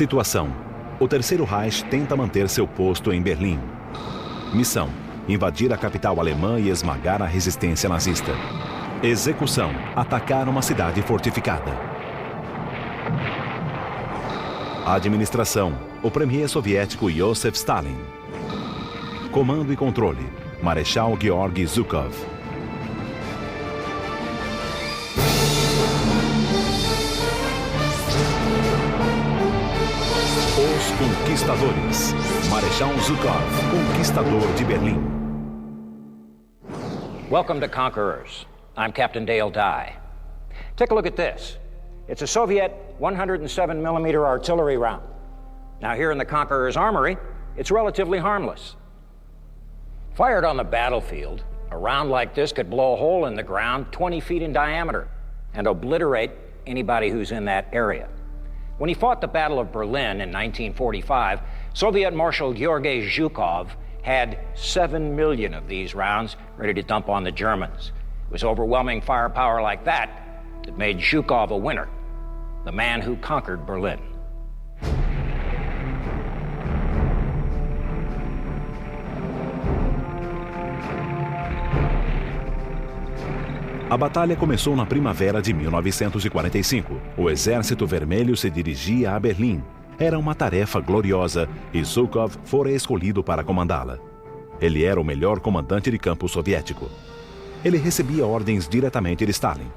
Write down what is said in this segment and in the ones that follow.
Situação: o Terceiro Reich tenta manter seu posto em Berlim. Missão: invadir a capital alemã e esmagar a resistência nazista. Execução: atacar uma cidade fortificada. Administração: o premier soviético Joseph Stalin. Comando e controle: Marechal Georgy Zhukov. Os Conquistadores. Marechal Zhukov, conquistador de Berlim. Welcome to Conquerors. I'm Captain Dale Dye. Take a look at this. It's a Soviet 107mm artillery round. Now here in the Conqueror's armory, it's relatively harmless. Fired on the battlefield, a round like this could blow a hole in the ground 20 feet in diameter and obliterate anybody who's in that area. When he fought the Battle of Berlin in 1945, Soviet Marshal Georgy Zhukov had 7 million of these rounds ready to dump on the Germans. It was overwhelming firepower like that that made Zhukov a winner, the man who conquered Berlin. A batalha começou na primavera de 1945. O Exército Vermelho se dirigia a Berlim. Era uma tarefa gloriosa e Zhukov fora escolhido para comandá-la. Ele era o melhor comandante de campo soviético. Ele recebia ordens diretamente de Stalin.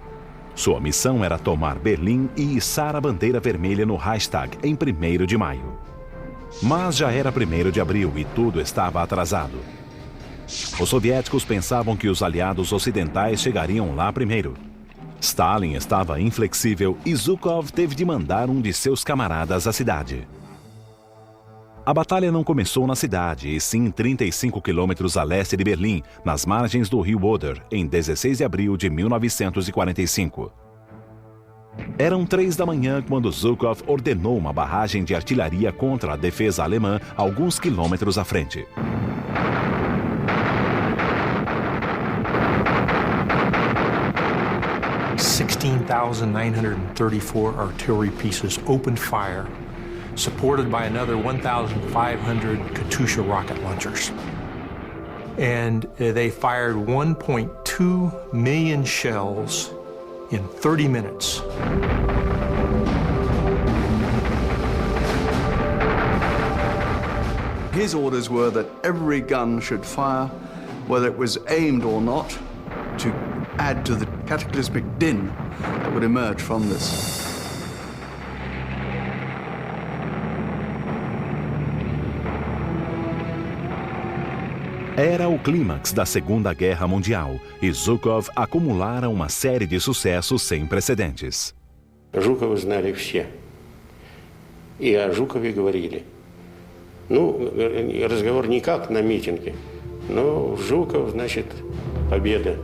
Sua missão era tomar Berlim e içar a bandeira vermelha no Reichstag em 1º de maio. Mas já era 1º de abril e tudo estava atrasado. Os soviéticos pensavam que os aliados ocidentais chegariam lá primeiro. Stalin estava inflexível e Zhukov teve de mandar um de seus camaradas à cidade. A batalha não começou na cidade, e sim 35 quilômetros a leste de Berlim, nas margens do rio Oder, em 16 de abril de 1945. Eram 3 da manhã quando Zhukov ordenou uma barragem de artilharia contra a defesa alemã alguns quilômetros à frente. (16,934 artillery pieces opened fire, supported by another 1,500 Katyusha rocket launchers. And they fired 1.2 million shells in 30 minutes. His orders were that every gun should fire, whether it was aimed or not, to add to the cataclysmic din that would emerge from this. Era o clímax da Segunda Guerra Mundial e Zhukov acumulara uma série de sucessos sem precedentes. Жукова знали все. И о Жукове говорили. Разговор не как на митинге, но Жуков, значит, победа.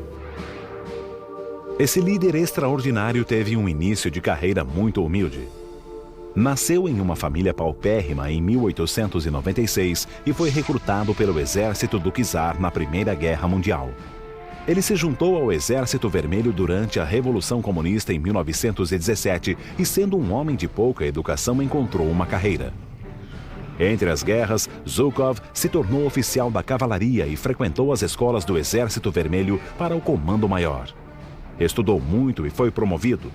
Esse líder extraordinário teve um início de carreira muito humilde. Nasceu em uma família paupérrima em 1896 e foi recrutado pelo exército do czar na Primeira Guerra Mundial. Ele se juntou ao Exército Vermelho durante a Revolução Comunista em 1917 e, sendo um homem de pouca educação, encontrou uma carreira. Entre as guerras, Zhukov se tornou oficial da cavalaria e frequentou as escolas do Exército Vermelho para o Comando Maior. Estudou muito e foi promovido.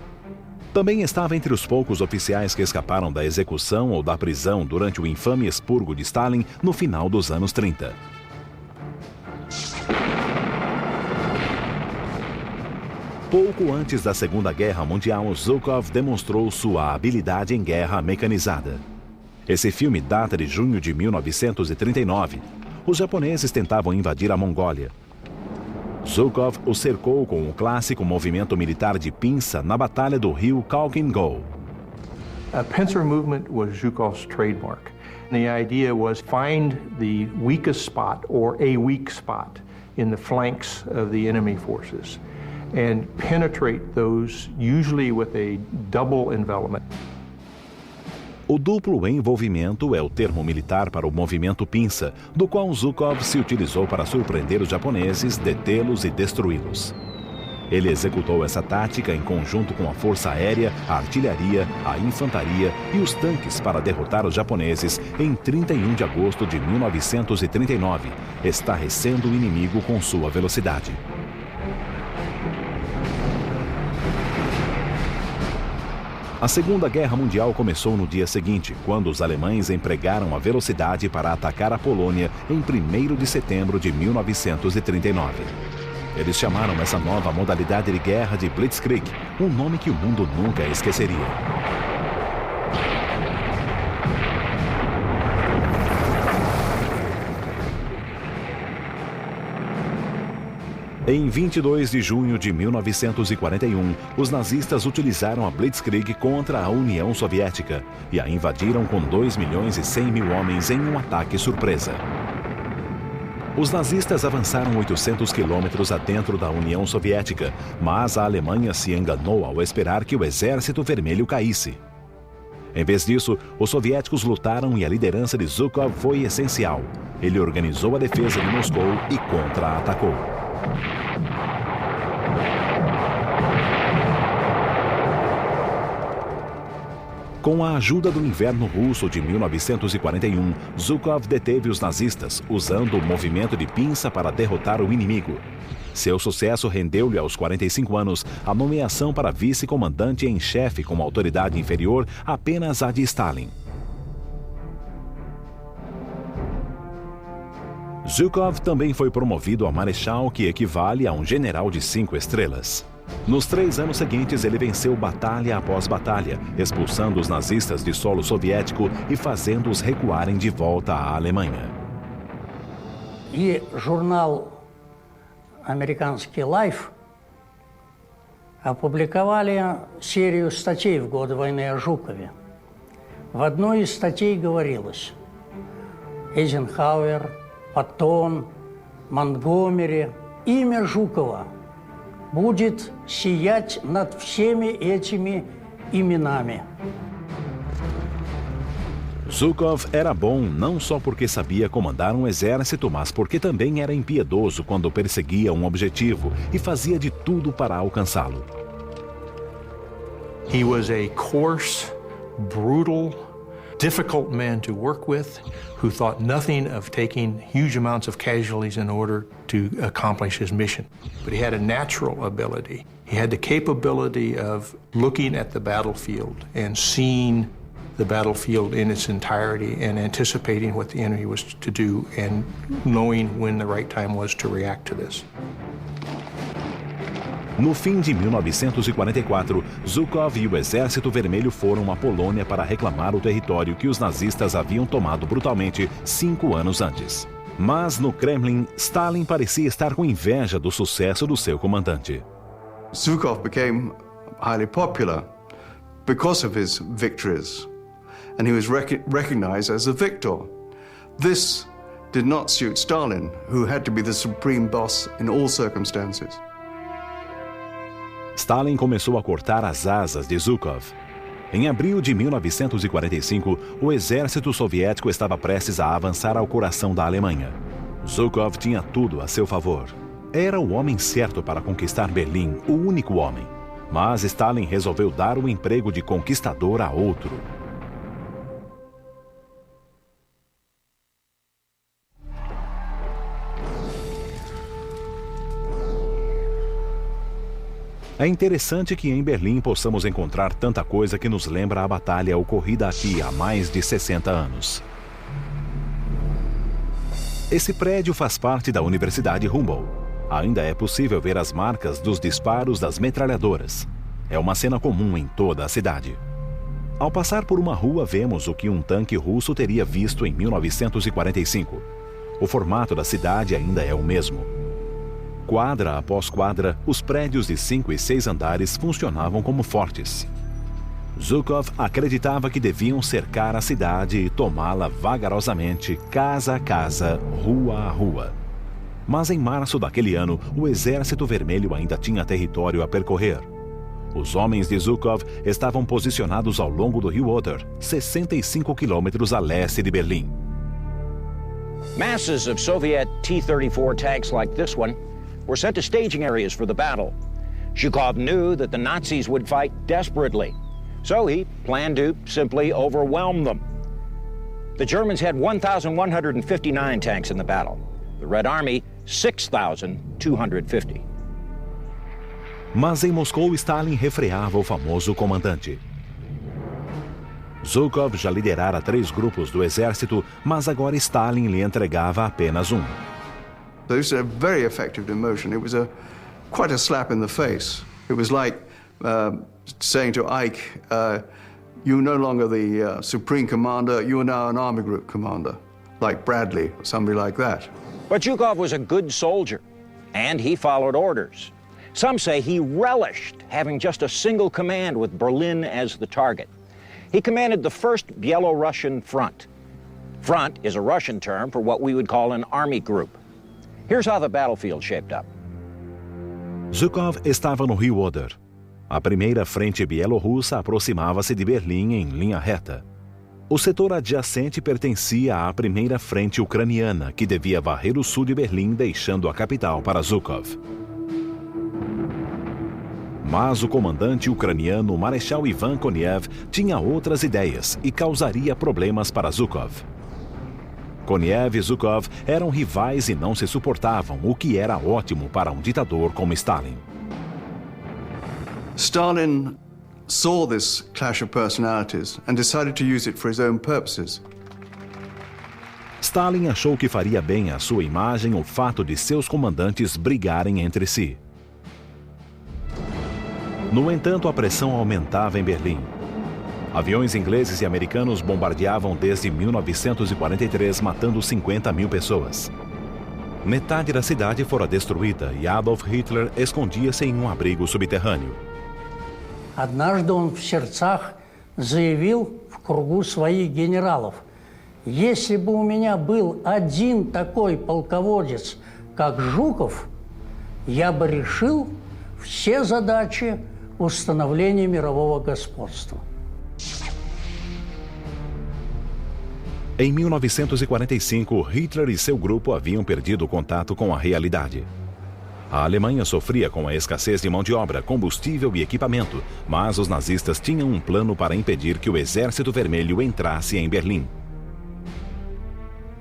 Também estava entre os poucos oficiais que escaparam da execução ou da prisão durante o infame expurgo de Stalin no final dos anos 30. Pouco antes da Segunda Guerra Mundial, Zhukov demonstrou sua habilidade em guerra mecanizada. Esse filme data de junho de 1939. Os japoneses tentavam invadir a Mongólia. Zhukov o cercou com o clássico movimento militar de pinça na Batalha do Rio Khalkhin-Gol. A pincer movement was Zhukov's trademark. The idea was find the weakest spot or a weak spot in the flanks of the enemy forces and penetrate those, usually with a double envelopment. O duplo envolvimento é o termo militar para o movimento pinça, do qual Zhukov se utilizou para surpreender os japoneses, detê-los e destruí-los. Ele executou essa tática em conjunto com a força aérea, a artilharia, a infantaria e os tanques para derrotar os japoneses em 31 de agosto de 1939, estarrecendo o inimigo com sua velocidade. A Segunda Guerra Mundial começou no dia seguinte, quando os alemães empregaram a velocidade para atacar a Polônia em 1º de setembro de 1939. Eles chamaram essa nova modalidade de guerra de Blitzkrieg, um nome que o mundo nunca esqueceria. Em 22 de junho de 1941, os nazistas utilizaram a Blitzkrieg contra a União Soviética e a invadiram com 2.100.000 homens em um ataque surpresa. Os nazistas avançaram 800 quilômetros adentro da União Soviética, mas a Alemanha se enganou ao esperar que o Exército Vermelho caísse. Em vez disso, os soviéticos lutaram e a liderança de Zhukov foi essencial. Ele organizou a defesa de Moscou e contra-atacou. Com a ajuda do inverno russo de 1941, Zhukov deteve os nazistas, usando o movimento de pinça para derrotar o inimigo. Seu sucesso rendeu-lhe aos 45 anos a nomeação para vice-comandante em chefe com autoridade inferior apenas à de Stalin. Zhukov também foi promovido a marechal, que equivale a um general de 5 estrelas. Nos 3 anos seguintes, ele venceu batalha após batalha, expulsando os nazistas de solo soviético e fazendo-os recuarem de volta à Alemanha. И журнал американский Life опубликовали серию статей в годы войны о Жукове. В одной из статей говорилось: Эйзенхауэр, Паттон, Монтгомери, имя Жукова будет сиять над всеми этими именами. Zhukov era bom não só porque sabia comandar um exército, mas porque também era impiedoso quando perseguia um objetivo e fazia de tudo para alcançá-lo. He was a coarse, brutal, difficult man to work with, who thought nothing of taking huge amounts of casualties in order to accomplish his mission. But he had a natural ability. He had the capability of looking at the battlefield and seeing the battlefield in its entirety and anticipating what the enemy was to do and knowing when the right time was to react to this. No fim de 1944, Zhukov e o Exército Vermelho foram à Polônia para reclamar o território que os nazistas haviam tomado brutalmente 5 anos antes. Mas no Kremlin, Stalin parecia estar com inveja do sucesso do seu comandante. Zhukov became highly popular because of his victories, and he was recognized as a victor. This did not suit Stalin, who had to be the supreme boss in all circumstances. Stalin começou a cortar as asas de Zhukov. Em abril de 1945, o exército soviético estava prestes a avançar ao coração da Alemanha. Zhukov tinha tudo a seu favor. Era o homem certo para conquistar Berlim, o único homem. Mas Stalin resolveu dar o emprego de conquistador a outro. É interessante que em Berlim possamos encontrar tanta coisa que nos lembra a batalha ocorrida aqui há mais de 60 anos. Esse prédio faz parte da Universidade Humboldt. Ainda é possível ver as marcas dos disparos das metralhadoras. É uma cena comum em toda a cidade. Ao passar por uma rua, vemos o que um tanque russo teria visto em 1945. O formato da cidade ainda é o mesmo. Quadra após quadra, os prédios de 5 e 6 andares funcionavam como fortes. Zhukov acreditava que deviam cercar a cidade e tomá-la vagarosamente, casa a casa, rua a rua. Mas em março daquele ano, o Exército Vermelho ainda tinha território a percorrer. Os homens de Zhukov estavam posicionados ao longo do rio Oder, 65 quilômetros a leste de Berlim. Masses of Soviet T-34 tanks like this one were sent to staging areas for the battle. Zhukov knew that the Nazis would fight desperately, so he planned to simply overwhelm them. The Germans had 1,159 tanks in the battle. The Red Army, 6,250. Mas em Moscou, Stalin refreava o famoso comandante. Zhukov já liderara 3 grupos do exército, mas agora Stalin lhe entregava apenas um. It was a very effective demotion. It was quite a slap in the face. It was like saying to Ike, you're no longer the supreme commander, you are now an army group commander, like Bradley or somebody like that. But Zhukov was a good soldier, and he followed orders. Some say he relished having just a single command with Berlin as the target. He commanded the 1st Byelorussian Front. Front is a Russian term for what we would call an army group. Here's how the battlefield shaped up. Zhukov estava no Rio Oder. A primeira frente bielorrussa aproximava-se de Berlim em linha reta. O setor adjacente pertencia à primeira frente ucraniana, que devia varrer o sul de Berlim, deixando a capital para Zhukov. Mas o comandante ucraniano, o Marechal Ivan Koniev, tinha outras ideias e causaria problemas para Zhukov. Koniev e Zhukov eram rivais e não se suportavam, o que era ótimo para um ditador como Stalin. Stalin saw this clash of personalities and decided to use it for his own purposes. Stalin achou que faria bem à sua imagem o fato de seus comandantes brigarem entre si. No entanto, a pressão aumentava em Berlim. Aviões ingleses e americanos bombardeavam desde 1943, matando 50 mil pessoas. Metade da cidade fora destruída e Adolf Hitler escondia-se em um abrigo subterrâneo. Однажды он в сердцах заявил в кругу своих генералов: если бы у меня был один такой полководец, как Жуков, я бы решил все задачи установления мирового господства. Em 1945, Hitler e seu grupo haviam perdido o contato com a realidade. A Alemanha sofria com a escassez de mão de obra, combustível e equipamento, mas os nazistas tinham um plano para impedir que o Exército Vermelho entrasse em Berlim.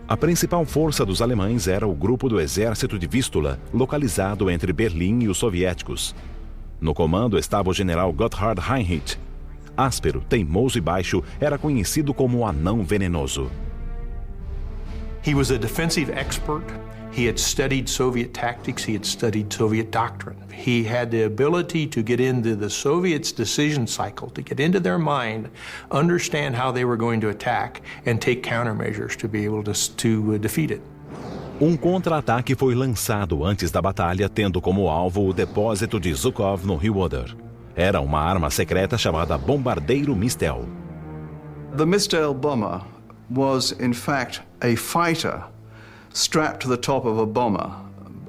A principal força dos alemães era o grupo do Exército de Vístula, localizado entre Berlim e os soviéticos. No comando estava o general Gotthard Heinrich. Áspero, teimoso e baixo, era conhecido como o Anão Venenoso. He was a defensive expert. He had studied Soviet tactics. He had studied Soviet doctrine. He had the ability to get into the Soviets' decision cycle, to get into their mind, understand how they were going to attack, and take countermeasures to be able to defeat it. Um contra-ataque foi lançado antes da batalha, tendo como alvo o depósito de Zhukov no Rio Oder. Era uma arma secreta chamada Bombardeiro Mistel. The Mistel bomber was, in fact, a fighter strapped to the top of a bomber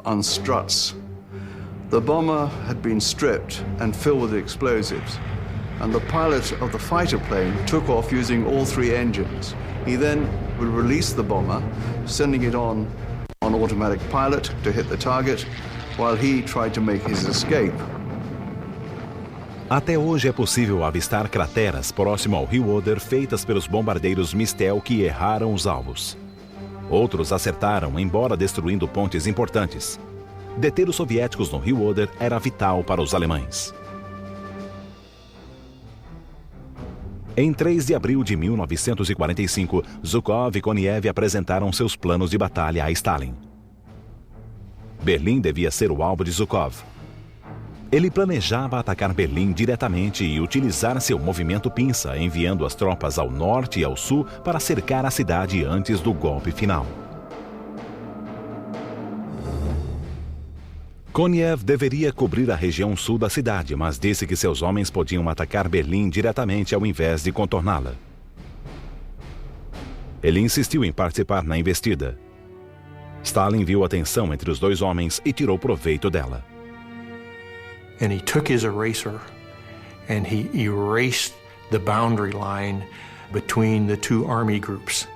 on struts. The bomber had been stripped and filled with explosives, and the pilot of the fighter plane took off using all 3 engines. He then would release the bomber, sending it on automatic pilot to hit the target, while he tried to make his escape. Até hoje é possível avistar crateras próximo ao Rio Oder feitas pelos bombardeiros Mistel que erraram os alvos. Outros acertaram, embora destruindo pontes importantes. Deter os soviéticos no Rio Oder era vital para os alemães. Em 3 de abril de 1945, Zhukov e Koniev apresentaram seus planos de batalha a Stalin. Berlim devia ser o alvo de Zhukov. Ele planejava atacar Berlim diretamente e utilizar seu movimento pinça, enviando as tropas ao norte e ao sul para cercar a cidade antes do golpe final. Koniev deveria cobrir a região sul da cidade, mas disse que seus homens podiam atacar Berlim diretamente ao invés de contorná-la. Ele insistiu em participar na investida. Stalin viu a tensão entre os dois homens e tirou proveito dela. And he took his eraser and he erased the boundary line between the 2 army groups.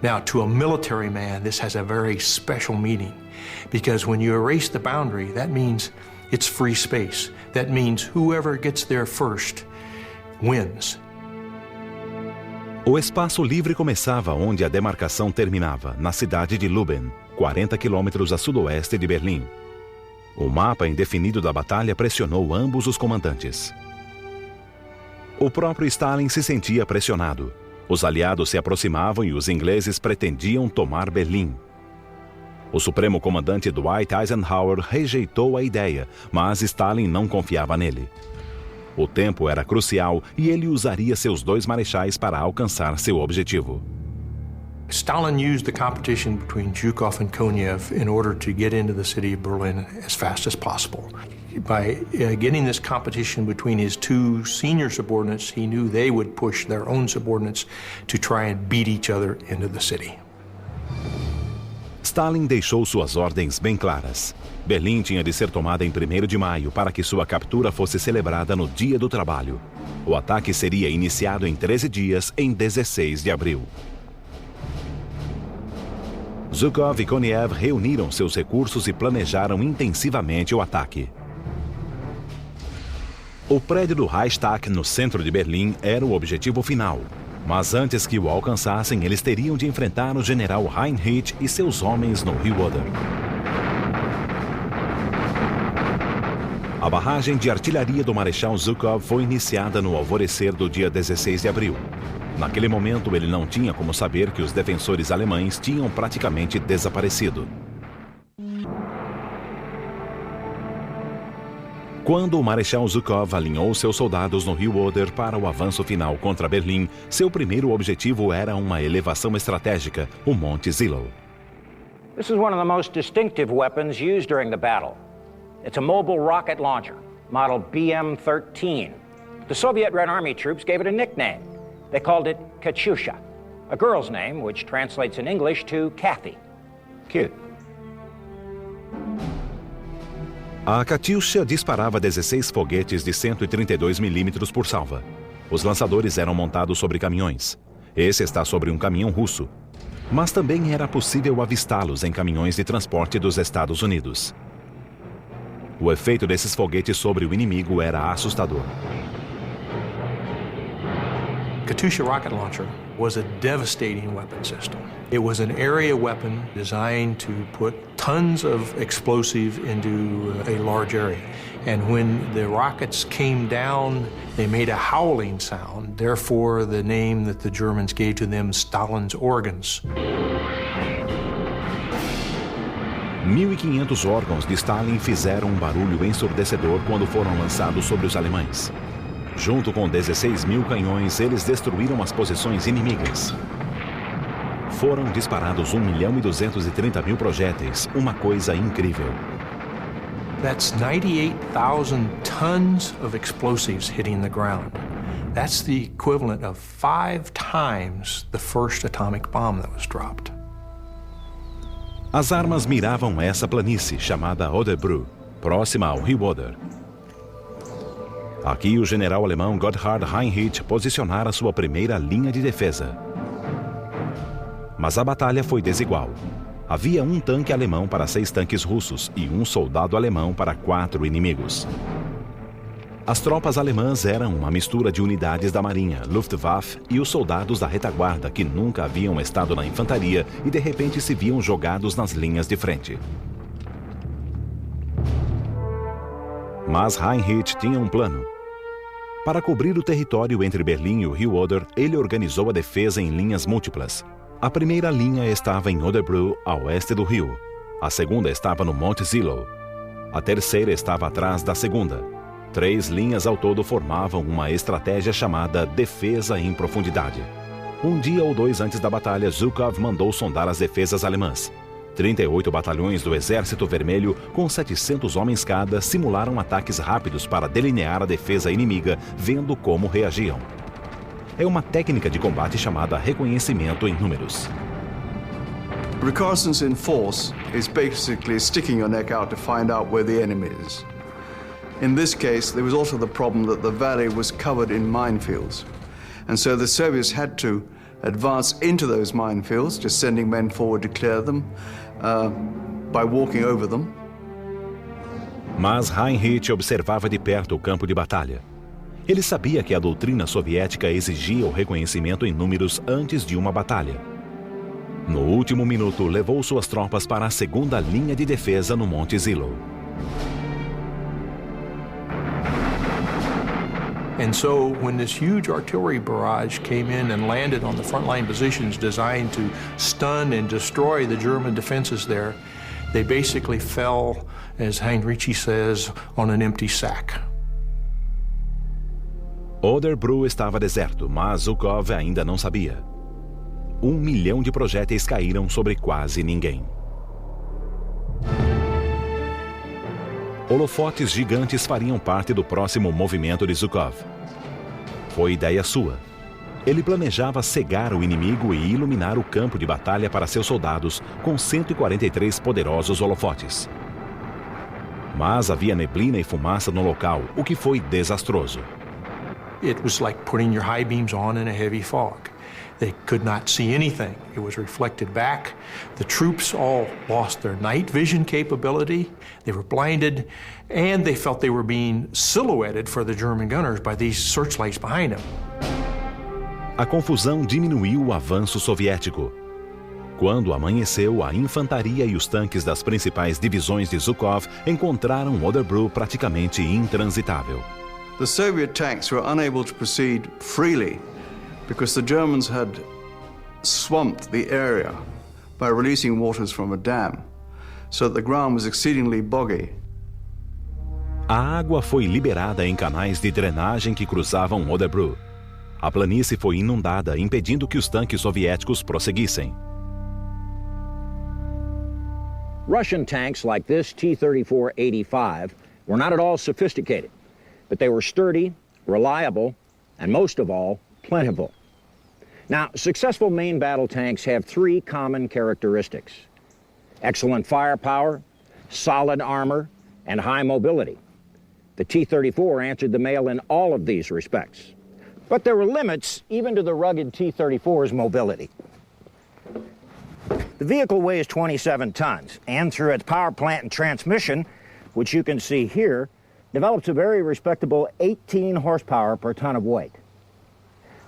Now, to a military man, this has a very special meaning, because when you erase the boundary, that means it's free space. That means whoever gets there first wins. O espaço livre começava onde a demarcação terminava, na cidade de Luben, 40 quilômetros a sudoeste de Berlim. O mapa indefinido da batalha pressionou ambos os comandantes. O próprio Stalin se sentia pressionado. Os aliados se aproximavam e os ingleses pretendiam tomar Berlim. O supremo comandante Dwight Eisenhower rejeitou a ideia, mas Stalin não confiava nele. O tempo era crucial e ele usaria seus 2 marechais para alcançar seu objetivo. Stalin used the competition between Zhukov and Konev in order to get into the city of Berlin as fast as possible. By getting this competition between his 2 senior subordinates, he knew they would push their own subordinates to try and beat each other into the city. Stalin deixou suas ordens bem claras. Berlim tinha de ser tomada em 1º de maio para que sua captura fosse celebrada no Dia do Trabalho. O ataque seria iniciado em 13 dias, em 16 de abril. Zhukov e Konev reuniram seus recursos e planejaram intensivamente o ataque. O prédio do Reichstag, no centro de Berlim, era o objetivo final. Mas antes que o alcançassem, eles teriam de enfrentar o general Heinrich e seus homens no rio Oder. A barragem de artilharia do Marechal Zhukov foi iniciada no alvorecer do dia 16 de abril. Naquele momento, ele não tinha como saber que os defensores alemães tinham praticamente desaparecido. Quando o Marechal Zhukov alinhou seus soldados no rio Oder para o avanço final contra Berlim, seu primeiro objetivo era uma elevação estratégica, o Monte Zilow. This is one of the most distinctive weapons used during the battle. It's a mobile rocket launcher, model BM-13. The Soviet Red Army troops gave it a nickname. They called it Katyusha, a girl's name which translates in English to Kathy. Cute. A Katyusha disparava 16 foguetes de 132 milímetros por salva. Os lançadores eram montados sobre caminhões. Esse está sobre um caminhão russo. Mas também era possível avistá-los em caminhões de transporte dos Estados Unidos. O efeito desses foguetes sobre o inimigo era assustador. Katyusha rocket launcher was a devastating weapon system. It was an area weapon designed to put tons of explosive into a large area. And when the rockets came down, they made a howling sound, therefore the name that the Germans gave to them, Stalin's organs. 1.500 órgãos de Stalin fizeram um barulho ensurdecedor quando foram lançados sobre os alemães. Junto com 16.000 canhões, eles destruíram as posições inimigas. Foram disparados 1.230.000 projéteis, uma coisa incrível. That's 98,000 tons of explosives hitting the ground. That's the equivalent of 5 times the first atomic bomb that was dropped. As armas miravam essa planície, chamada Oderbruch, próxima ao rio Oder. Aqui o general alemão Gotthard Heinrich posicionara sua primeira linha de defesa. Mas a batalha foi desigual. Havia um tanque alemão para 6 tanques russos e um soldado alemão para 4 inimigos. As tropas alemãs eram uma mistura de unidades da Marinha, Luftwaffe e os soldados da retaguarda que nunca haviam estado na infantaria e de repente se viam jogados nas linhas de frente. Mas Heinrich tinha um plano. Para cobrir o território entre Berlim e o rio Oder, ele organizou a defesa em linhas múltiplas. A primeira linha estava em Oderbruch, a oeste do rio. A segunda estava no Monte Zilow. A terceira estava atrás da segunda. 3 linhas ao todo formavam uma estratégia chamada defesa em profundidade. Um dia ou 2 antes da batalha, Zhukov mandou sondar as defesas alemãs. 38 batalhões do Exército Vermelho, com 700 homens cada, simularam ataques rápidos para delinear a defesa inimiga, vendo como reagiam. É uma técnica de combate chamada reconhecimento em números. Reconnaissance in force is basically sticking your neck out to find out where the enemy is. In this case, there was also the problem that the valley was covered in minefields. And so the Soviets had to advance into those minefields, just sending men forward to clear them by walking over them. Mas Heinrich observava de perto o campo de batalha. Ele sabia que a doutrina soviética exigia o reconhecimento em números antes de uma batalha. No último minuto, levou suas tropas para a segunda linha de defesa no Monte Zillow. And so when this huge artillery barrage came in and landed on the frontline positions designed to stun and destroy the German defenses there, they basically fell, as Heinrich says, on an empty sack. Oderbru estava deserto, mas Zhukov ainda não sabia. 1 milhão de projéteis caíram sobre quase ninguém. Holofotes gigantes fariam parte do próximo movimento de Zhukov. Foi ideia sua. Ele planejava cegar o inimigo e iluminar o campo de batalha para seus soldados com 143 poderosos holofotes. Mas havia neblina e fumaça no local, o que foi desastroso. It was like putting your high beams on in a heavy fog. They could not see anything. It was reflected back. The troops all lost their night vision capability. They were blinded, and they felt they were being silhouetted for the German gunners by these searchlights behind them. A confusão diminuiu o avanço soviético. Quando amanheceu, a infantaria e os tanques das principais divisões de Zhukov encontraram Oderbru praticamente intransitável. The Soviet tanks were unable to proceed freely because the Germans had swamped the area by releasing waters from a dam, so that the ground was exceedingly boggy. A água foi liberada em canais de drenagem que cruzavam Oderbru. A planície foi inundada, impedindo que os tanques soviéticos prosseguissem. Russian tanks like this T-34-85 were not at all sophisticated, but they were sturdy, reliable, and most of all, plentiful. Now, successful main battle tanks have 3 common characteristics: excellent firepower, solid armor, and high mobility. The T-34 answered the mail in all of these respects. But there were limits even to the rugged T-34's mobility. The vehicle weighs 27 tons, and through its power plant and transmission, which you can see here, develops a very respectable 18 horsepower per ton of weight.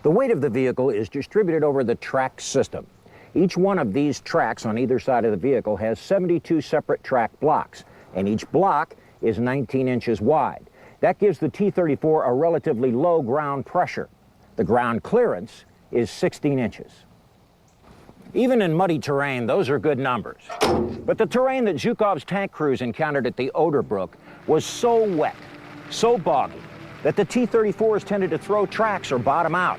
The weight of the vehicle is distributed over the track system. Each one of these tracks on either side of the vehicle has 72 separate track blocks, and each block is 19 inches wide. That gives the T-34 a relatively low ground pressure. The ground clearance is 16 inches. Even in muddy terrain, those are good numbers. But the terrain that Zhukov's tank crews encountered at the Oderbruch was so wet, so boggy, that the T-34s tended to throw tracks or bottom out.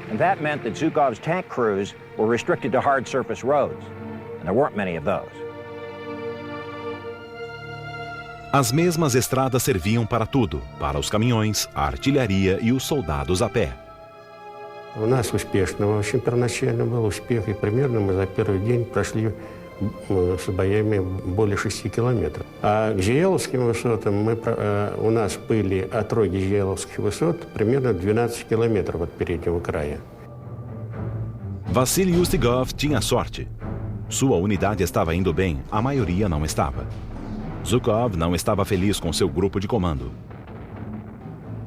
And that meant that Zhukov's tank crews were restricted to hard surface roads. And there weren't many of those. As mesmas estradas serviam para tudo, para os caminhões, a artilharia e os soldados a pé. У нас успешно, в общем, первоначально был успех, и примерно мы за первый день прошли с боями более 6 километров. А к Жиеловским высотам у нас были отроги Жиеловских высот примерно 12 километров от переднего края. Vassily Ustigov tinha sorte. Sua unidade estava indo bem, a maioria não estava. Zhukov não estava feliz com seu grupo de comando.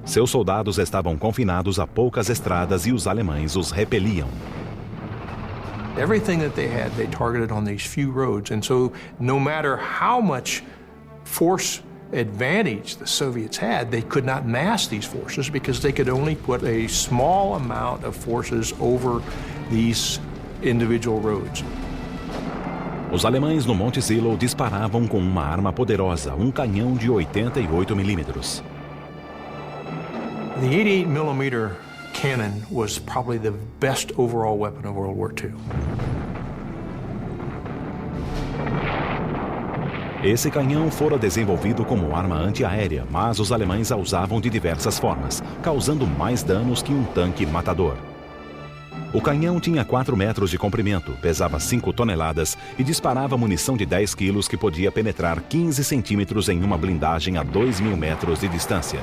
Seus soldados estavam confinados a poucas estradas e os alemães os repeliam. Everything that they had, they targeted on these few roads. And so no matter how much force advantage the Soviets had, they could not mass these forces because they could only put a small amount of forces over these individual roads. Os alemães no Monte Zillow disparavam com uma arma poderosa, um canhão de 88 milímetros. The 88mm cannon was probably the best overall weapon of World War II. Esse canhão fora desenvolvido como arma antiaérea, mas os alemães a usavam de diversas formas, causando mais danos que um tanque matador. O canhão tinha 4 metros de comprimento, pesava 5 toneladas e disparava munição de 10 quilos que podia penetrar 15 centímetros em uma blindagem a 2.000 metros de distância.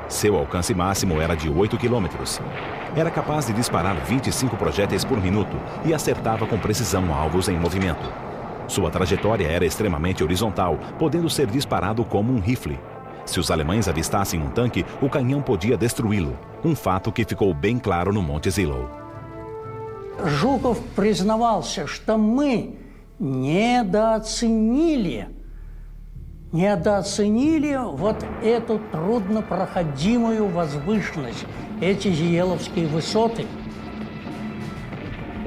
Seu alcance máximo era de 8 quilômetros. Era capaz de disparar 25 projéteis por minuto e acertava com precisão alvos em movimento. Sua trajetória era extremamente horizontal, podendo ser disparado como um rifle. Se os alemães avistassem um tanque, o canhão podia destruí-lo, um fato que ficou bem claro no Monte Zillow. Жуков признавался, что мы недооценили вот эту труднопроходимую возвышенность, эти Зиеловские высоты.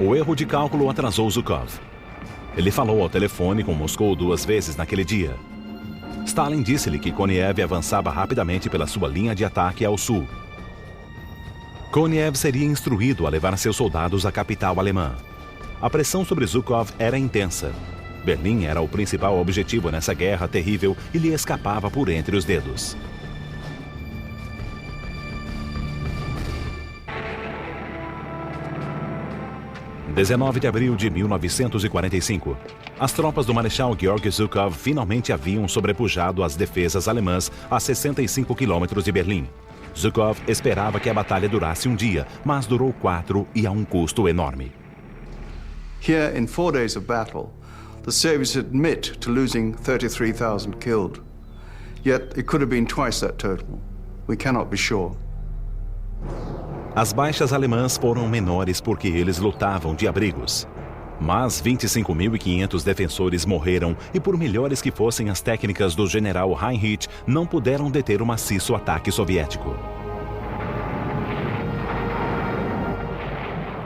O erro de cálculo atrasou Zhukov. Ele falou ao telefone com Moscou 2 vezes naquele dia. Stalin disse-lhe que Koniev avançava rapidamente pela sua linha de ataque ao sul. Koniev seria instruído a levar seus soldados à capital alemã. A pressão sobre Zhukov era intensa. Berlim era o principal objetivo nessa guerra terrível e lhe escapava por entre os dedos. Em 19 de abril de 1945, as tropas do Marechal Georgy Zhukov finalmente haviam sobrepujado as defesas alemãs a 65 quilômetros de Berlim. Zhukov esperava que a batalha durasse um dia, mas durou 4 e a um custo enorme. Here, in 4 days of battle, the Soviets admit to losing 33,000 killed. Yet it could have been twice that total. We cannot be sure. As baixas alemãs foram menores porque eles lutavam de abrigos. Mas 25.500 defensores morreram e, por melhores que fossem as técnicas do general Heinrich, não puderam deter o maciço ataque soviético.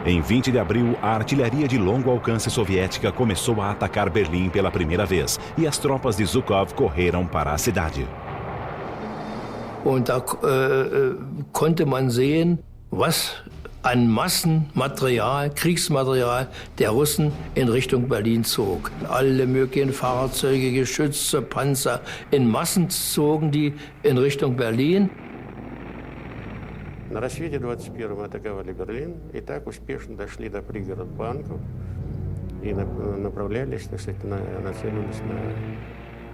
Em 20 de abril, a artilharia de longo alcance soviética começou a atacar Berlim pela primeira vez e as tropas de Zhukov correram para a cidade. Und da konnte man sehen, was an Massenmaterial, Kriegsmaterial der Russen in Richtung Berlin zog. Alle möglichen Fahrzeuge, Geschütze, Panzer, in Massen zogen die in Richtung Berlin. На рассвете 21-го атаковали Берлин и так успешно дошли до пригород Банков и направлялись, так сказать, нацелились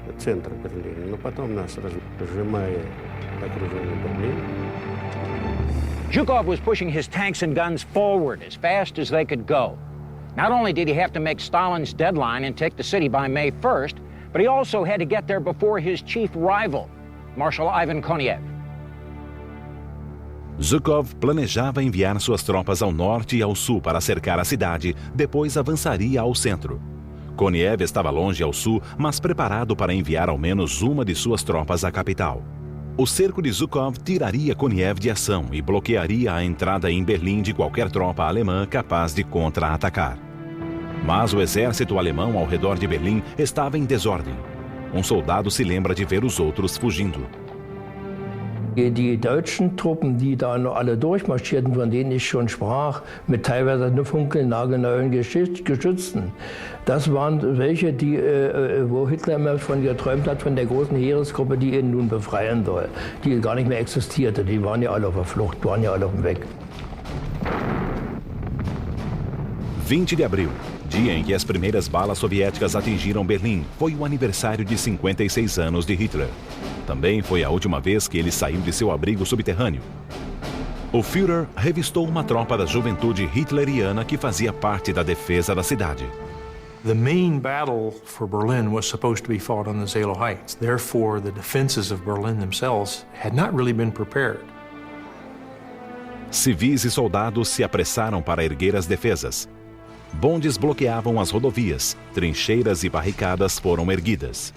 на центр Берлина. Но потом нас, сжимая окружение Берлина. Zhukov was pushing his tanks and guns forward as fast as they could go. Not only did he have to make Stalin's deadline and take the city by May 1st, but he also had to get there before his chief rival, Marshal Ivan Koniev. Zhukov planejava enviar suas tropas ao norte e ao sul para cercar a cidade, depois avançaria ao centro. Koniev estava longe ao sul, mas preparado para enviar ao menos uma de suas tropas à capital. O cerco de Zhukov tiraria Koniev de ação e bloquearia a entrada em Berlim de qualquer tropa alemã capaz de contra-atacar. Mas o exército alemão ao redor de Berlim estava em desordem. Um soldado se lembra de ver os outros fugindo. Die deutschen Truppen, die da noch alle durchmarschierten, von denen ich schon sprach, mit teilweise nur funkelnagelneuen Geschützen, das waren welche, wo Hitler immer von geträumt hat, von der großen Heeresgruppe, die ihn nun befreien soll, die gar nicht mehr existierte. Die waren ja alle auf der Flucht, waren ja alle auf dem Weg. 20 de abril, dia em que as primeiras balas soviéticas atingiram Berlim, foi o aniversário de 56 anos de Hitler. Também foi a última vez que ele saiu de seu abrigo subterrâneo. O Führer revistou uma tropa da juventude hitleriana que fazia parte da defesa da cidade. The main battle for Berlin was supposed to be fought on the Zelo Heights. Therefore, the defenses of Berlin themselves had not really been prepared. Civis e soldados se apressaram para erguer as defesas. Bondes bloqueavam as rodovias, trincheiras e barricadas foram erguidas.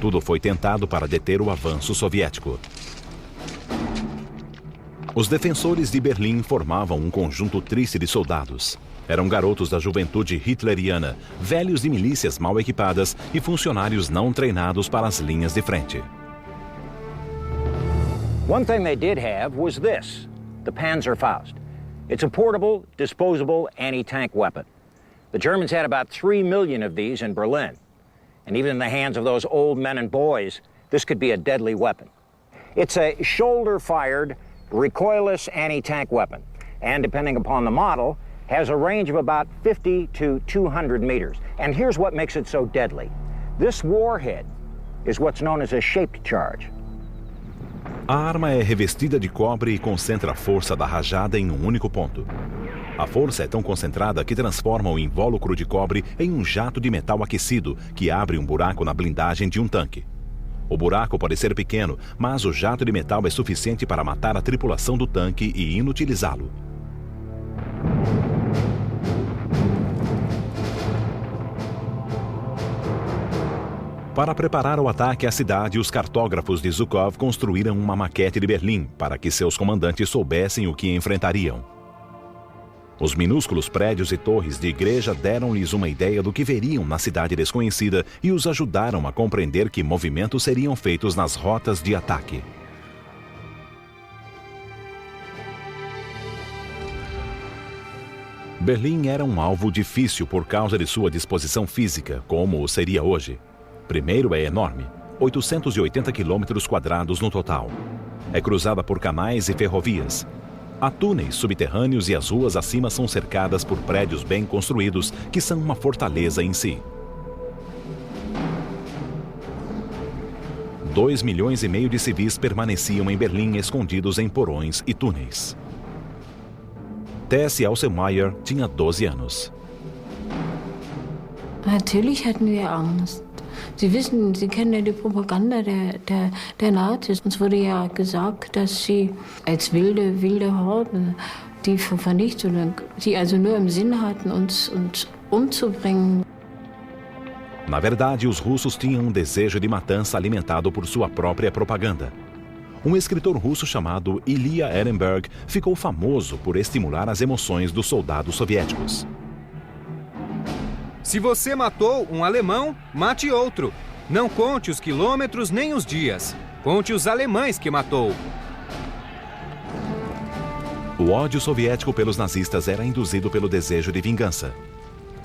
Tudo foi tentado para deter o avanço soviético. Os defensores de Berlim formavam um conjunto triste de soldados. Eram garotos da juventude hitleriana, velhos de milícias mal equipadas e funcionários não treinados para as linhas de frente. One thing they did have was this, the Panzerfaust. It's a portable, disposable anti-tank weapon. The Germans had about 3 million of these in Berlin. And even in the hands of those old men and boys, this could be a deadly weapon. It's a shoulder-fired, recoilless anti-tank weapon, and depending upon the model, has a range of about 50 to 200 meters. And here's what makes it so deadly. This warhead is what's known as a shaped charge. A arma é revestida de cobre e concentra a força da rajada em um único ponto. A força é tão concentrada que transforma o invólucro de cobre em um jato de metal aquecido que abre um buraco na blindagem de um tanque. O buraco pode ser pequeno, mas o jato de metal é suficiente para matar a tripulação do tanque e inutilizá-lo. Para preparar o ataque à cidade, os cartógrafos de Zhukov construíram uma maquete de Berlim para que seus comandantes soubessem o que enfrentariam. Os minúsculos prédios e torres de igreja deram-lhes uma ideia do que veriam na cidade desconhecida e os ajudaram a compreender que movimentos seriam feitos nas rotas de ataque. Berlim era um alvo difícil por causa de sua disposição física, como o seria hoje. Primeiro, é enorme, 880 quilômetros quadrados no total. É cruzada por canais e ferrovias. Há túneis subterrâneos e as ruas acima são cercadas por prédios bem construídos, que são uma fortaleza em si. 2,5 milhões de civis permaneciam em Berlim escondidos em porões e túneis. Tess Alsemeyer tinha 12 anos. Natürlich hatten wir Angst. Sie wissen, Sie kennen ja die Propaganda der Nazis. Uns wurde ja gesagt, dass sie als wilde Horde die Vernichtung, die also nur im Sinn hatten, uns umzubringen. Na verdade, os russos tinham um desejo de matança alimentado por sua própria propaganda. Um escritor russo chamado Ilya Ehrenberg ficou famoso por estimular as emoções dos soldados soviéticos. Se você matou um alemão, mate outro. Não conte os quilômetros nem os dias. Conte os alemães que matou. O ódio soviético pelos nazistas era induzido pelo desejo de vingança.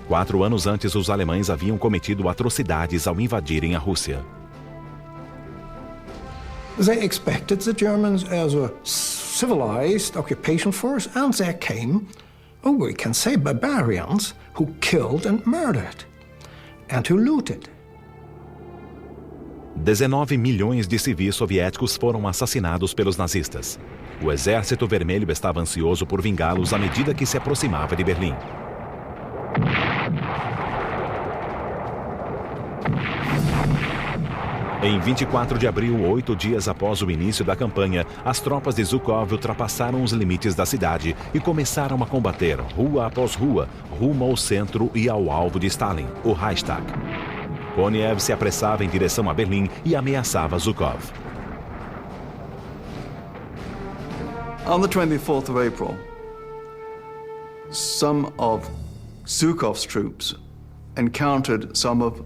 4 anos antes, os alemães haviam cometido atrocidades ao invadirem a Rússia. They expected the Germans as a civilized occupation force, and there came, we can say, barbarians who killed and murdered, and who looted. 19 milhões de civis soviéticos foram assassinados pelos nazistas. O Exército Vermelho estava ansioso por vingá-los à medida que se aproximava de Berlim. Em 24 de abril, 8 dias após o início da campanha, as tropas de Zhukov ultrapassaram os limites da cidade e começaram a combater, rua após rua, rumo ao centro e ao alvo de Stalin, o Reichstag. Konev se apressava em direção a Berlim e ameaçava Zhukov. On the 24th of April, some of Zhukov's troops encountered some of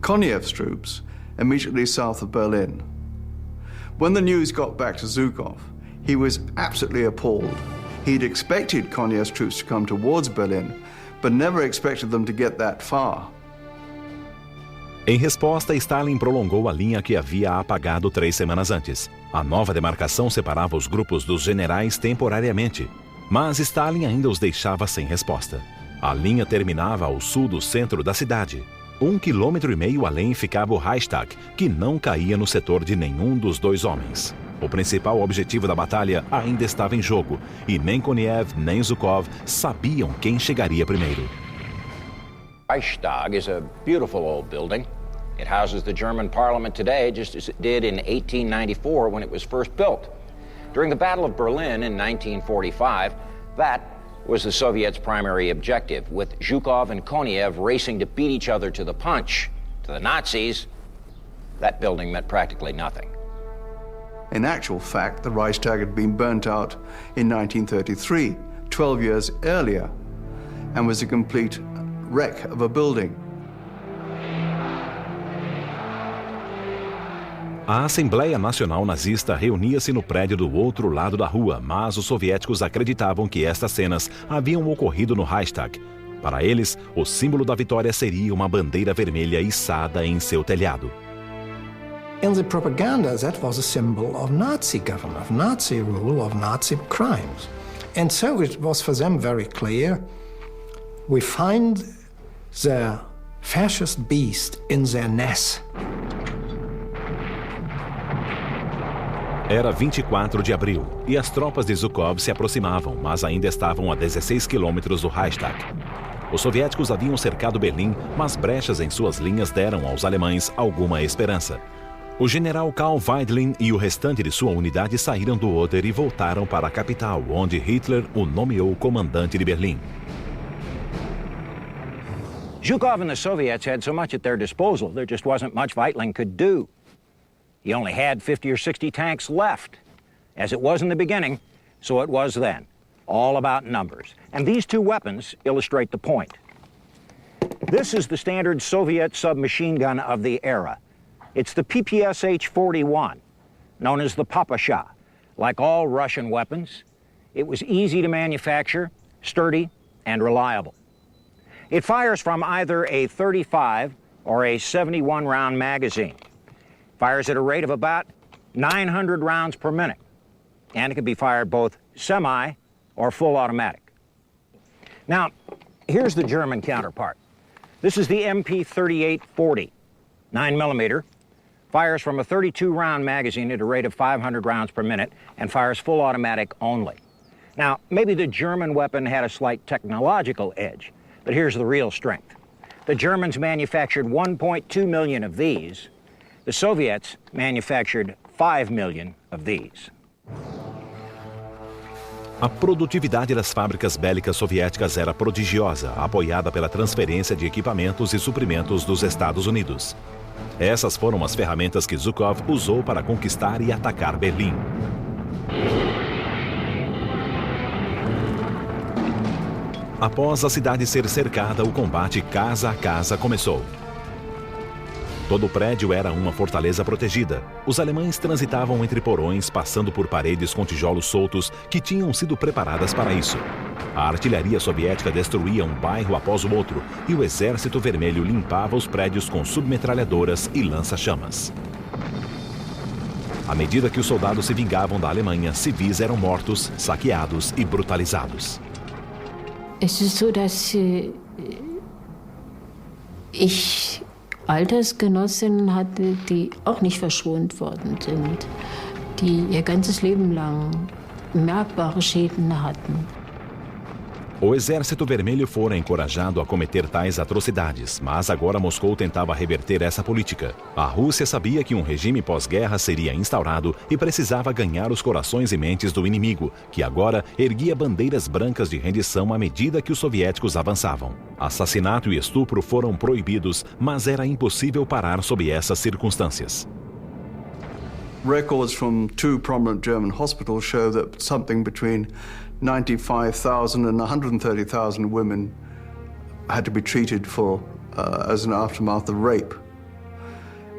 Konev's troops immediately south of Berlin. When the news got back to Zhukov, he was absolutely appalled. He'd expected Konev's troops to come towards Berlin, but never expected them to get that far. Em resposta, Stalin prolongou a linha que havia apagado 3 semanas antes. A nova demarcação separava os grupos dos generais temporariamente, mas Stalin ainda os deixava sem resposta. A linha terminava ao sul do centro da cidade. 1,5 km além ficava o Reichstag, que não caía no setor de nenhum dos dois homens. O principal objetivo da batalha ainda estava em jogo, e nem Konev nem Zhukov sabiam quem chegaria primeiro. Reichstag is a beautiful old building. It houses the German parliament today, just as it did in 1894 when it was first built. During the Battle of Berlin in 1945, that was the Soviets' primary objective, with Zhukov and Konev racing to beat each other to the punch. To the Nazis, that building meant practically nothing. In actual fact, the Reichstag had been burnt out in 1933, 12 years earlier, and was a complete wreck of a building. A Assembleia Nacional Nazista reunia-se no prédio do outro lado da rua, mas os soviéticos acreditavam que estas cenas haviam ocorrido no Reichstag. Para eles, o símbolo da vitória seria uma bandeira vermelha içada em seu telhado. In the propaganda, that was a symbol of Nazi government, of Nazi rule, of Nazi crimes. And so it was for them very clear, we find the fascist beast in their nest. Era 24 de abril e as tropas de Zhukov se aproximavam, mas ainda estavam a 16 quilômetros do Reichstag. Os soviéticos haviam cercado Berlim, mas brechas em suas linhas deram aos alemães alguma esperança. O general Karl Weidlin e o restante de sua unidade saíram do Oder e voltaram para a capital, onde Hitler o nomeou comandante de Berlim. Zhukov and the Soviets had so much at their disposal, there just wasn't much Weidlin could do. He only had 50 or 60 tanks left. As it was in the beginning, so it was then. All about numbers. And these two weapons illustrate the point. This is the standard Soviet submachine gun of the era. It's the PPSH-41, known as the Papasha. Like all Russian weapons, it was easy to manufacture, sturdy, and reliable. It fires from either a 35 or a 71-round magazine. Fires at a rate of about 900 rounds per minute, and it can be fired both semi or full automatic. Now, here's the German counterpart. This is the MP3840, 9mm, fires from a 32-round magazine at a rate of 500 rounds per minute, and fires full automatic only. Now, maybe the German weapon had a slight technological edge, but here's the real strength. The Germans manufactured 1.2 million of these. The Soviets manufactured 5 million of these. A produtividade das fábricas bélicas soviéticas era prodigiosa, apoiada pela transferência de equipamentos e suprimentos dos Estados Unidos. Essas foram as ferramentas que Zhukov usou para conquistar e atacar Berlim. Após a cidade ser cercada, o combate casa a casa começou. Todo o prédio era uma fortaleza protegida. Os alemães transitavam entre porões, passando por paredes com tijolos soltos que tinham sido preparadas para isso. A artilharia soviética destruía um bairro após o outro e o Exército Vermelho limpava os prédios com submetralhadoras e lança-chamas. À medida que os soldados se vingavam da Alemanha, civis eram mortos, saqueados e brutalizados. Es ist so, dass ich Altersgenossinnen hatte, die auch nicht verschont worden sind, die ihr ganzes Leben lang merkbare Schäden hatten. O Exército Vermelho fora encorajado a cometer tais atrocidades, mas agora Moscou tentava reverter essa política. A Rússia sabia que um regime pós-guerra seria instaurado e precisava ganhar os corações e mentes do inimigo, que agora erguia bandeiras brancas de rendição à medida que os soviéticos avançavam. Assassinato e estupro foram proibidos, mas era impossível parar sob essas circunstâncias. Records from two prominent German hospitals show that something between 95,000 and 130,000 women had to be treated for as an aftermath of rape.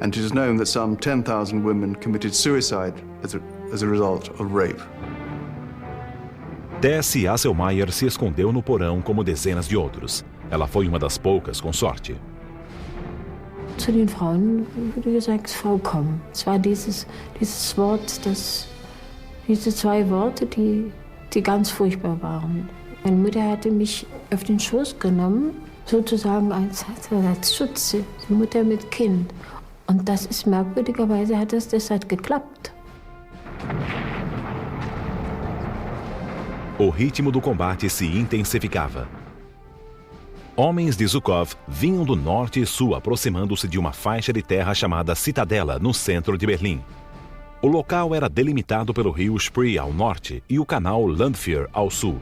And it is known that some 10,000 women committed suicide as a result of rape. Tessie Asselmayer se escondeu no porão como dezenas de outros. Ela foi uma das poucas com sorte. Zu den Frauen wurde gesagt, Frau, komm. Es war dieses Wort, diese zwei Worte, die ganz furchtbar waren. Meine Mutter hatte mich auf den Schoß genommen, sozusagen als Schutz, die Mutter mit Kind. Und das ist merkwürdigerweise, das hat geklappt. O ritmo do combate se intensificava. Homens de Zhukov vinham do norte e sul, aproximando-se de uma faixa de terra chamada Citadela, no centro de Berlim. O local era delimitado pelo rio Spree ao norte e o canal Landwehr ao sul.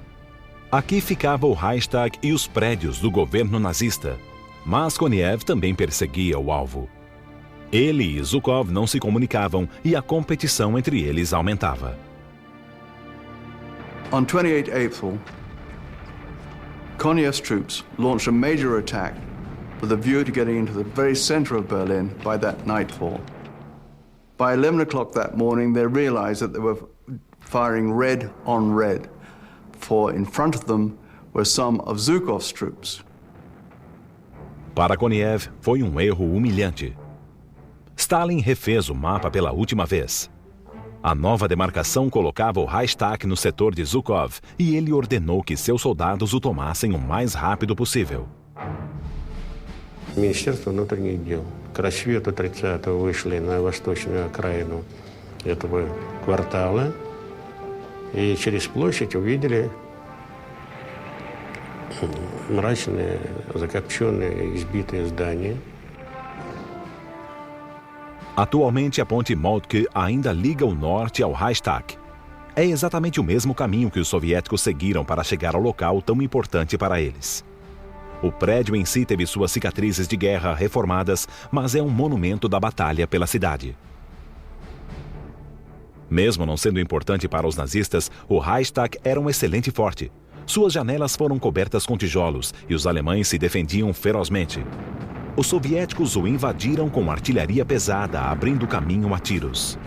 Aqui ficava o Reichstag e os prédios do governo nazista. Mas Koniev também perseguia o alvo. Ele e Zhukov não se comunicavam e a competição entre eles aumentava. On 28 April, Koniev's troops launched a major attack with a view to getting into the very center of Berlin by that nightfall. By 11 o'clock that morning, they realized that they were firing red on red, for in front of them were some of Zhukov's troops. Para Koniev, foi um erro humilhante. Stalin refez o mapa pela última vez. A nova demarcação colocava o Reichstag no setor de Zhukov e ele ordenou que seus soldados o tomassem o mais rápido possível. Министерство внутренних дел к рассвету 30-го вышли на восточную окраину этого квартала, и через площадь увидели mračные, закопченные, избитые здания. Atualmente, a ponte Moltke ainda liga o norte ao Reichstag. É exatamente o mesmo caminho que os soviéticos seguiram para chegar ao local tão importante para eles. O prédio em si teve suas cicatrizes de guerra reformadas, mas é um monumento da batalha pela cidade. Mesmo não sendo importante para os nazistas, o Reichstag era um excelente forte. Suas janelas foram cobertas com tijolos e os alemães se defendiam ferozmente. Os soviéticos o invadiram com artilharia pesada, abrindo caminho a tiros.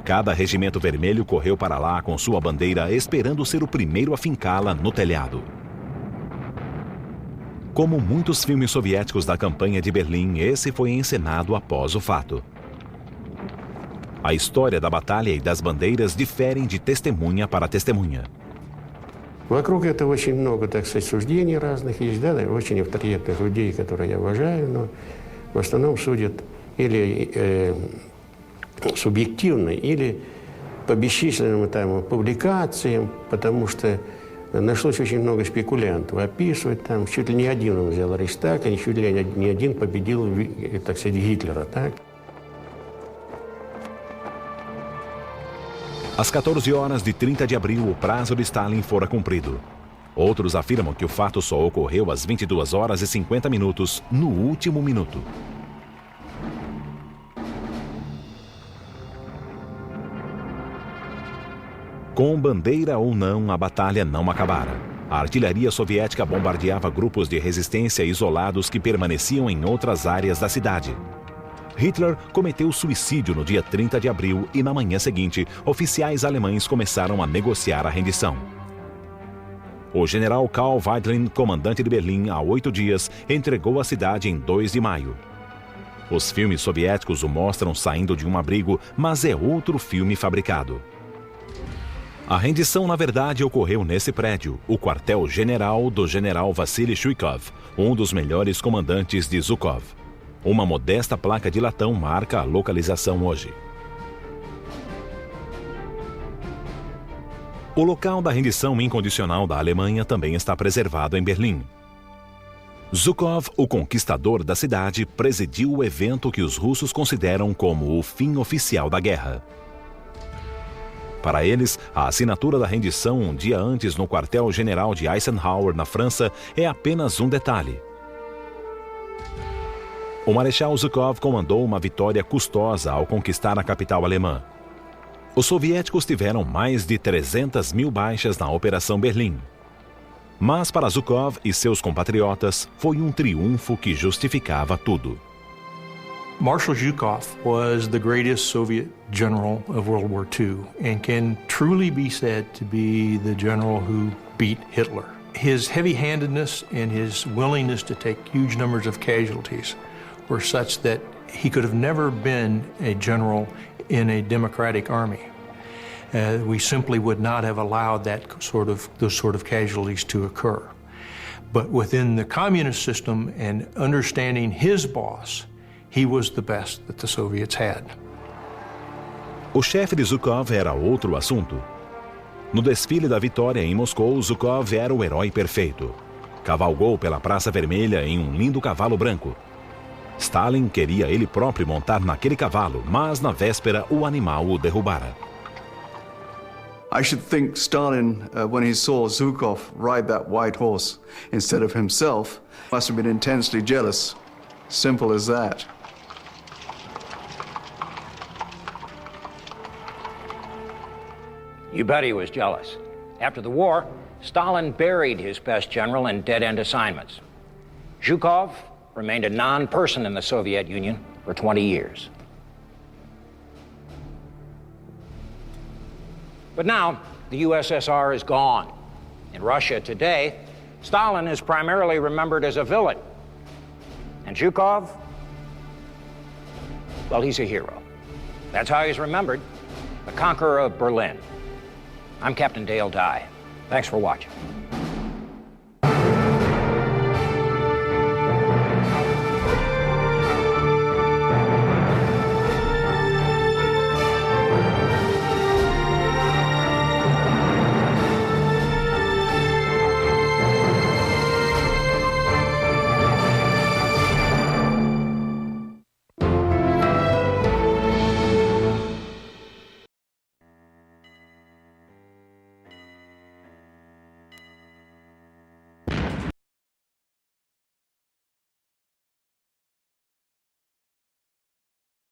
Cada regimento vermelho correu para lá com sua bandeira, esperando ser o primeiro a fincá-la no telhado. Como muitos filmes soviéticos da campanha de Berlim, esse foi encenado após o fato. A história da batalha e das bandeiras diferem de testemunha para testemunha. Вокруг этого очень много, так сказать, суждений разных есть, да, очень авторитетных людей, которые я уважаю, но в основном судят или субъективно, или по бесчисленным там публикациям, потому что нашлось очень много спекулянтов. Описывать там, чуть ли не один он взял Рейхстаг, и чуть ли не один победил, так сказать, Гитлера, так? Às 14 horas de 30 de abril, o prazo de Stalin fora cumprido. Outros afirmam que o fato só ocorreu às 22 horas e 50 minutos, no último minuto. Com bandeira ou não, a batalha não acabara. A artilharia soviética bombardeava grupos de resistência isolados que permaneciam em outras áreas da cidade. Hitler cometeu suicídio no dia 30 de abril e, na manhã seguinte, oficiais alemães começaram a negociar a rendição. O general Karl Weidlin, comandante de Berlim, há 8 dias, entregou a cidade em 2 de maio. Os filmes soviéticos o mostram saindo de um abrigo, mas é outro filme fabricado. A rendição, na verdade, ocorreu nesse prédio, o quartel-general do general Vassily Zhukov, um dos melhores comandantes de Zhukov. Uma modesta placa de latão marca a localização hoje. O local da rendição incondicional da Alemanha também está preservado em Berlim. Zhukov, o conquistador da cidade, presidiu o evento que os russos consideram como o fim oficial da guerra. Para eles, a assinatura da rendição um dia antes no quartel-general de Eisenhower, na França, é apenas um detalhe. O Marechal Zhukov comandou uma vitória custosa ao conquistar a capital alemã. Os soviéticos tiveram mais de 300 mil baixas na Operação Berlim. Mas para Zhukov e seus compatriotas, foi um triunfo que justificava tudo. Marshal Zhukov was the greatest Soviet general of World War II and can truly be said to be the general who beat Hitler. His heavy-handedness and his willingness to take huge numbers of casualties were such that he could have never been a general in a democratic army. We simply would not have allowed those sort of casualties to occur. But within the communist system and understanding his boss, he was the best that the Soviets had. O chefe de Zhukov era outro assunto. No desfile da vitória em Moscou, Zhukov era o herói perfeito. Cavalgou pela Praça Vermelha em um lindo cavalo branco. Stalin queria ele próprio montar naquele cavalo, mas na véspera o animal o derrubara. I should think Stalin, when he saw Zhukov ride that white horse instead of himself, must have been intensely jealous. Simple as that. You bet he was jealous. After the war, Stalin buried his best general in dead-end assignments. Zhukov remained a non-person in the Soviet Union for 20 years. But now, the USSR is gone. In Russia today, Stalin is primarily remembered as a villain. And Zhukov, well, he's a hero. That's how he's remembered, the conqueror of Berlin. I'm Captain Dale Dye. Thanks for watching.